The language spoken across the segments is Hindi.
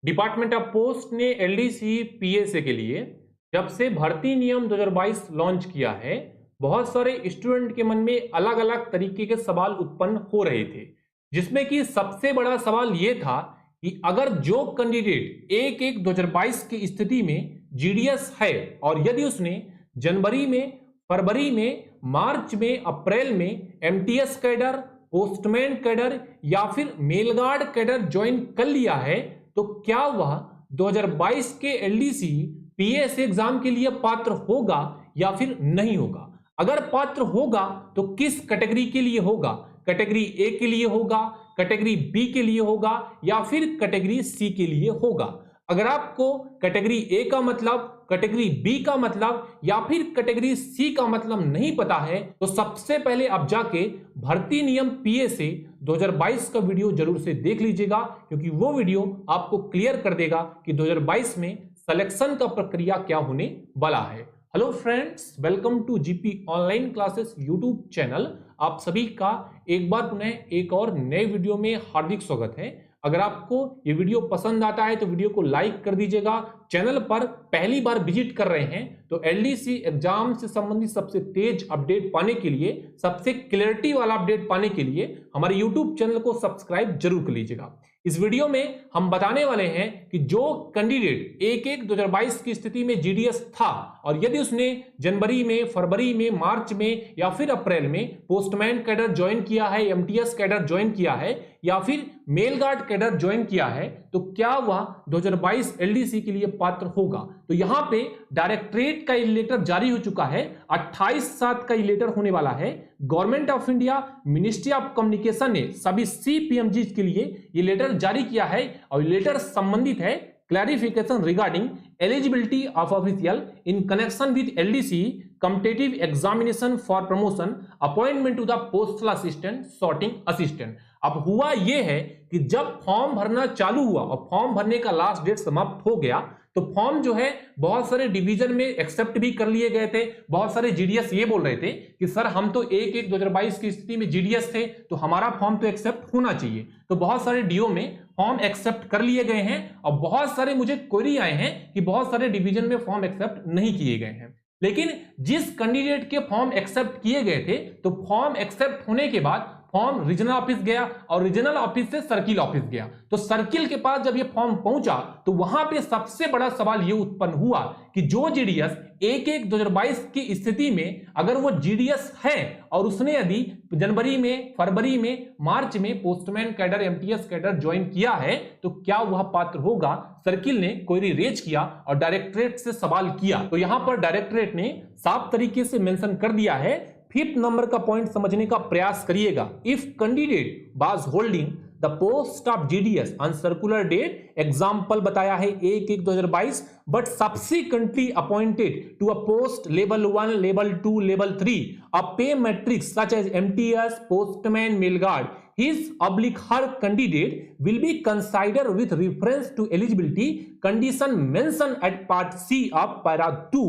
डिपार्टमेंट ऑफ पोस्ट ने एलडीसी पीएसए के लिए जब से भर्ती नियम 2022 लॉन्च किया है, बहुत सारे स्टूडेंट के मन में अलग अलग तरीके के सवाल उत्पन्न हो रहे थे, जिसमें कि सबसे बड़ा सवाल यह था कि अगर जो कैंडिडेट 1/1/2022 की स्थिति में जीडीएस है और यदि उसने जनवरी में, फरवरी में, मार्च में, अप्रैल में एमटीएस कैडर, पोस्टमैन कैडर या फिर मेलगार्ड कैडर ज्वाइन कर लिया है, तो क्या वह 2022 के एलडीसी पीएसए एग्जाम के लिए पात्र होगा या फिर नहीं होगा। अगर पात्र होगा तो किस कैटेगरी के लिए होगा, कैटेगरी ए के लिए होगा, कैटेगरी बी के लिए होगा या फिर कैटेगरी सी के लिए होगा। अगर आपको कैटेगरी ए का मतलब, कैटेगरी बी का मतलब या फिर कैटेगरी सी का मतलब नहीं पता है, तो सबसे पहले आप जाके भर्ती नियम पीएसए 2022 का वीडियो जरूर से देख लीजिएगा, क्योंकि वो वीडियो आपको क्लियर कर देगा कि 2022 में सिलेक्शन का प्रक्रिया क्या होने वाला है। Hello friends, welcome to GP online classes YouTube channel. आप सभी का एक बार पुनः एक और नए वीडियो में हार्दिक स्वागत है। अगर आपको ये वीडियो पसंद आता है तो वीडियो को लाइक कर दीजिएगा। चैनल पर पहली बार विजिट कर रहे हैं तो एलडीसी एग्जाम से संबंधित सबसे तेज अपडेट पाने के लिए, सबसे क्लैरिटी वाला अपडेट पाने के लिए हमारे यूट्यूब चैनल को सब्सक्राइब जरूर कर लीजिएगा। इस वीडियो में हम बताने वाले हैं कि जो कैंडिडेट 1/1/2022 की स्थिति में जीडीएस था और यदि उसने जनवरी में, फरवरी में, मार्च में या फिर अप्रैल में पोस्टमैन कैडर ज्वाइन किया है, एमटीएस कैडर ज्वाइन किया है या फिर मेलगार्ड कैडर ज्वाइन किया है, तो क्या वह 2022 एलडीसी के लिए पात्र होगा। तो यहां पे डायरेक्टरेट का लेटर जारी हो चुका है, 28/7 का लेटर होने वाला है। Government of India, ministry of communication ने सभी सीपीएमजी के लिए ये लेटर जारी किया है और लेटर संबंधित है clarification regarding eligibility of official in connection with LDC competitive examination for promotion appointment to the postal assistant, sorting assistant. अब हुआ यह है कि जब फॉर्म भरना चालू हुआ और फॉर्म भरने का लास्ट डेट समाप्त हो गया, तो फॉर्म जो है बहुत सारे डिवीजन में एक्सेप्ट भी कर लिए गए थे। बहुत सारे जीडीएस ये बोल रहे थे कि सर हम तो 1/1/2022 की स्थिति में जीडीएस थे तो हमारा फॉर्म तो एक्सेप्ट होना चाहिए। तो बहुत सारे डीओ में फॉर्म एक्सेप्ट कर लिए गए हैं और बहुत सारे मुझे क्वेरी आए हैं कि बहुत सारे डिवीजन में फॉर्म एक्सेप्ट नहीं किए गए हैं। लेकिन जिस कैंडिडेट के फॉर्म एक्सेप्ट किए गए थे, तो फॉर्म एक्सेप्ट होने के बाद फॉर्म रीजनल ऑफिस गया और रीजनल ऑफिस से सर्किल ऑफिस गया। तो सर्किल के पास जब ये फॉर्म पहुंचा तो वहां पे सबसे बड़ा सवाल ये उत्पन्न हुआ कि जो जीडीएस 1/1/2022 की स्थिति में अगर वो जीडीएस है और उसने यदि जनवरी में, फरवरी में, मार्च में postman cadre, MTS cadre join किया है, तो क्या वह पात्र होगा। सर्किल ने क्वेरी रेज किया और डायरेक्टरेट से सवाल किया। तो यहां पर डायरेक्टरेट ने साफ तरीके से मेंशन कर दिया है, 5th नंबर का पॉइंट समझने का प्रयास करिएगा। If candidate was holding the post of GDS on circular date, example बताया है 1/1/2022, but subsequently appointed to a post level 1, level 2, level 3 a pay matrix such as MTS, postman, mail guard, his/her candidate will be considered with reference to eligibility condition mentioned at part C of para 2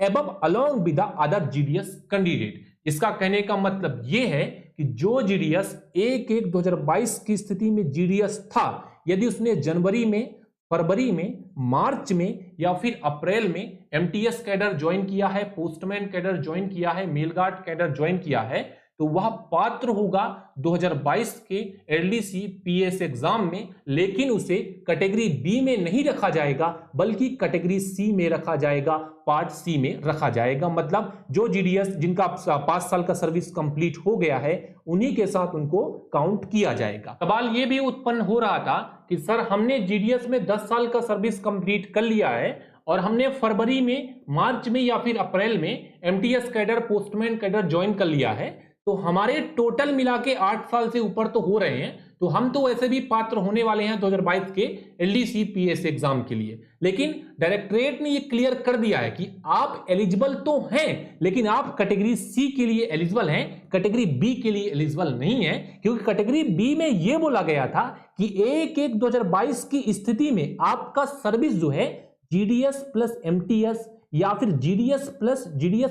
above along with the other GDS candidate। इसका कहने का मतलब यह है कि जो जीडीएस 1/1/2022 की स्थिति में जीडीएस था, यदि उसने जनवरी में, फरवरी में, मार्च में या फिर अप्रैल में एमटीएस कैडर ज्वाइन किया है, पोस्टमैन कैडर ज्वाइन किया है, मेलगार्ड कैडर ज्वाइन किया है, तो वह पात्र होगा 2022 के एलडीसी पीएस एग्जाम में। लेकिन उसे कैटेगरी बी में नहीं रखा जाएगा बल्कि कैटेगरी सी में रखा जाएगा, पार्ट सी में रखा जाएगा। मतलब जो जीडीएस जिनका 5 साल का सर्विस कंप्लीट हो गया है, उन्हीं के साथ उनको काउंट किया जाएगा। सवाल यह भी उत्पन्न हो रहा था कि सर हमने जीडीएस में 10 साल का सर्विस कंप्लीट कर लिया है और हमने फरवरी में, मार्च में या फिर अप्रैल में MTS cadre, postman cadre join कर लिया है, तो हमारे टोटल मिला के 8 साल से ऊपर तो हो रहे हैं, तो हम तो वैसे भी पात्र होने वाले हैं 2022 के एलडीसी पीएस एग्जाम के लिए। लेकिन डायरेक्टरेट ने ये क्लियर कर दिया है कि आप एलिजिबल तो हैं, लेकिन आप कैटेगरी सी के लिए एलिजिबल हैं, कैटेगरी बी के लिए एलिजिबल नहीं है। क्योंकि कैटेगरी बी में यह बोला गया था कि 1/1/2022 की स्थिति में आपका सर्विस जो है जीडीएस प्लस एमटीएस या फिर जीडीएस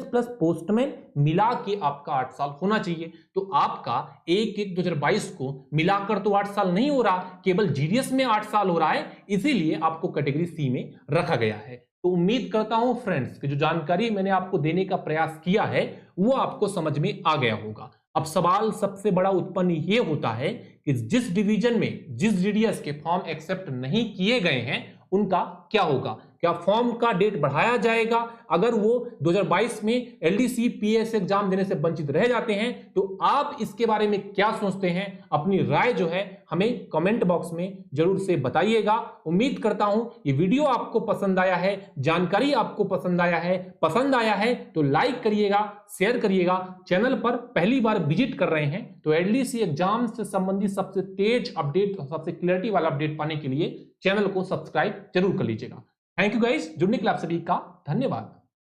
प्लस पोस्टमैन मिला के आपका 8 साल होना चाहिए। तो आपका 1/1/2022 को मिलाकर तो 8 साल नहीं हो रहा, केवल जीडीएस में 8 साल हो रहा है, इसीलिए आपको कैटेगरी सी में रखा गया है। तो उम्मीद करता हूं फ्रेंड्स कि जो जानकारी मैंने आपको देने का प्रयास किया है वो आपको समझ में आ गया होगा। अब सवाल सबसे बड़ा उत्पन्न ये होता है कि जिस डिवीजन में जिस जीडीएस के फॉर्म एक्सेप्ट नहीं किए गए हैं उनका क्या होगा। क्या फॉर्म का डेट बढ़ाया जाएगा अगर वो 2022 में एलडीसी पीएस एग्जाम देने से वंचित रह जाते हैं? तो आप इसके बारे में क्या सोचते हैं? अपनी राय जो है हमें कमेंट बॉक्स में जरूर से बताइएगा। उम्मीद करता हूं ये वीडियो आपको पसंद आया है, जानकारी आपको पसंद आया है तो लाइक करिएगा, शेयर करिएगा। चैनल पर पहली बार विजिट कर रहे हैं तो एलडीसी एग्जाम से संबंधित सबसे तेज अपडेट, सबसे क्लैरिटी वाला अपडेट पाने के लिए चैनल को सब्सक्राइब जरूर कर लीजिएगा। थैंक यू गाइस, जुड़ने के लिए आप सभी का धन्यवाद।